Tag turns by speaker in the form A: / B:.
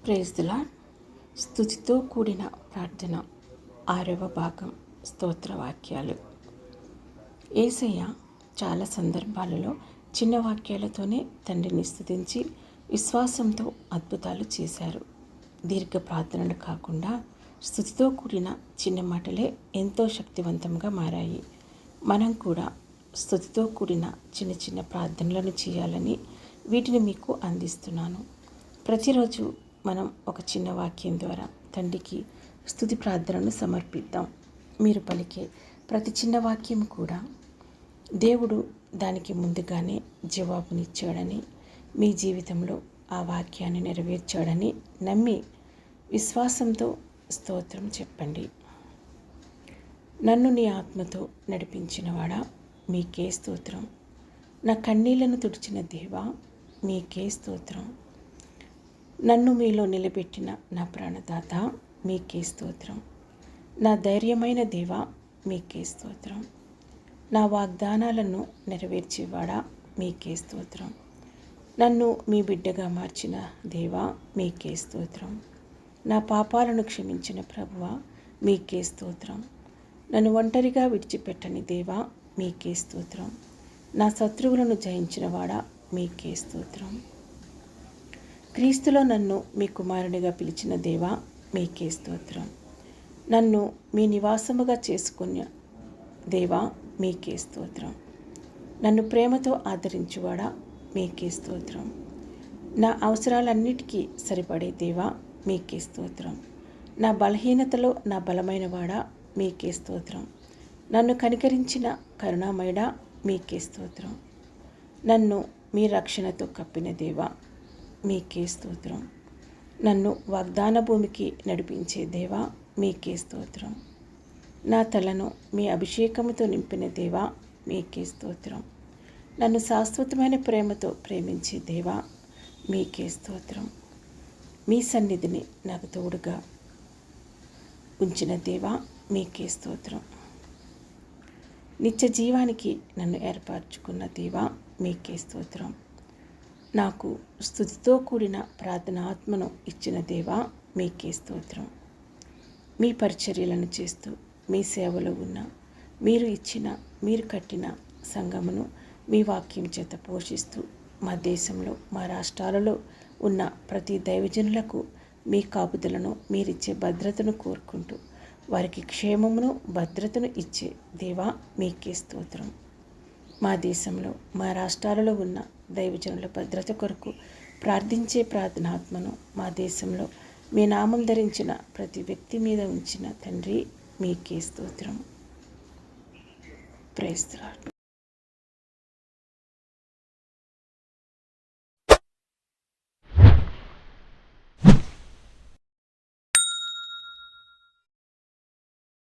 A: Praise the lord. స్తుతితో కూడిన ప్రార్థన 6వ భాగం. స్తోత్రవాక్యాలు. యేసయ్య చాలా సందర్భాలలో చిన్న వాక్యాలతోనే తండ్రిని స్తుతించి విశ్వాసంతో అద్భుతాలు చేశారు. దీర్ఘ ప్రార్థనలు కాకుండా స్తుతితో కూడిన చిన్న మాటలే ఎంతో శక్తివంతంగా మారాయి. మనం కూడా స్తుతితో కూడిన చిన్న చిన్న ప్రార్థనలను చేయాలని వీటిని మీకు అందిస్తున్నాను. ప్రతిరోజు మనం ఒక చిన్న వాక్యం ద్వారా తండ్రికి స్తుతి ప్రార్థనను సమర్పిద్దాం. మీరు పలికే ప్రతి చిన్న వాక్యం కూడా దేవుడు దానికి ముందుగానే జవాబునిచ్చాడని, మీ జీవితంలో ఆ వాక్యాన్ని నెరవేర్చాడని నమ్మి విశ్వాసంతో స్తోత్రం చెప్పండి. నన్ను నీ ఆత్మతో నడిపించినవాడా, మీకే స్తోత్రం. నా కన్నీళ్లను తుడిచిన దేవా, మీకే స్తోత్రం. నన్ను మీలో నిలబెట్టిన నా ప్రాణదాత, మీకే స్తోత్రం. నా ధైర్యమైన దేవా, మీకే స్తోత్రం. నా వాగ్దానాలను నెరవేర్చేవాడా, మీకే స్తోత్రం. నన్ను మీ బిడ్డగా మార్చిన దేవా, మీకే స్తోత్రం. నా పాపాలను క్షమించిన ప్రభువా, మీకే స్తోత్రం. నన్ను ఒంటరిగా విడిచిపెట్టని దేవా, మీకే స్తోత్రం. నా శత్రువులను జయించినవాడా, మీకే స్తోత్రం. క్రీస్తులో నన్ను మీ కుమారునిగా పిలిచిన దేవా, మీకే స్తోత్రం. నన్ను మీ నివాసముగా చేసుకున్న దేవా, మీకే స్తోత్రం. నన్ను ప్రేమతో ఆదరించువాడా, మీకే స్తోత్రం. నా అవసరాలన్నిటికీ సరిపడే దేవా, మీకే స్తోత్రం. నా బలహీనతలో నా బలమైన వాడా, మీకే స్తోత్రం. నన్ను కనికరించిన కరుణామయుడా, మీకే స్తోత్రం. నన్ను మీ రక్షణతో కప్పిన దేవా, మీకే స్తోత్రం. నన్ను వాగ్దాన భూమికి నడిపించే దేవా, మీకే స్తోత్రం. నా తలను మీ అభిషేకముతో నింపిన దేవా, మీకే స్తోత్రం. నన్ను శాశ్వతమైన ప్రేమతో ప్రేమించే దేవా, మీకే స్తోత్రం. మీ సన్నిధిని నాకు తోడుగా ఉంచిన దేవా, మీకే స్తోత్రం. నిత్య జీవానికి నన్ను ఏర్పరచుకున్న దేవా, మీకే స్తోత్రం. నాకు స్తుతితో కూడిన ప్రార్థన ఆత్మను ఇచ్చిన దేవా, మీకే స్తోత్రం. మీ పరిచర్యలను చేస్తూ మీ సేవలో ఉన్న మీరు కట్టిన సంఘమును మీ వాక్యం చేత పోషిస్తూ మా దేశంలో మా రాష్ట్రాలలో ఉన్న ప్రతి దైవజనులకు మీ కాపుదలను మీరిచ్చే భద్రతను కోరుకుంటూ వారికి క్షేమమును భద్రతను ఇచ్చే దేవా, మీకే స్తోత్రం. మా దేశంలో మా రాష్ట్రాలలో ఉన్న దైవజనుల భద్రత కొరకు ప్రార్థించే ప్రార్థనాత్మను మా దేశంలో మీ నామం ధరించిన ప్రతి వ్యక్తి మీద ఉంచిన తండ్రి, మీకే స్తోత్రం. Praise the lord.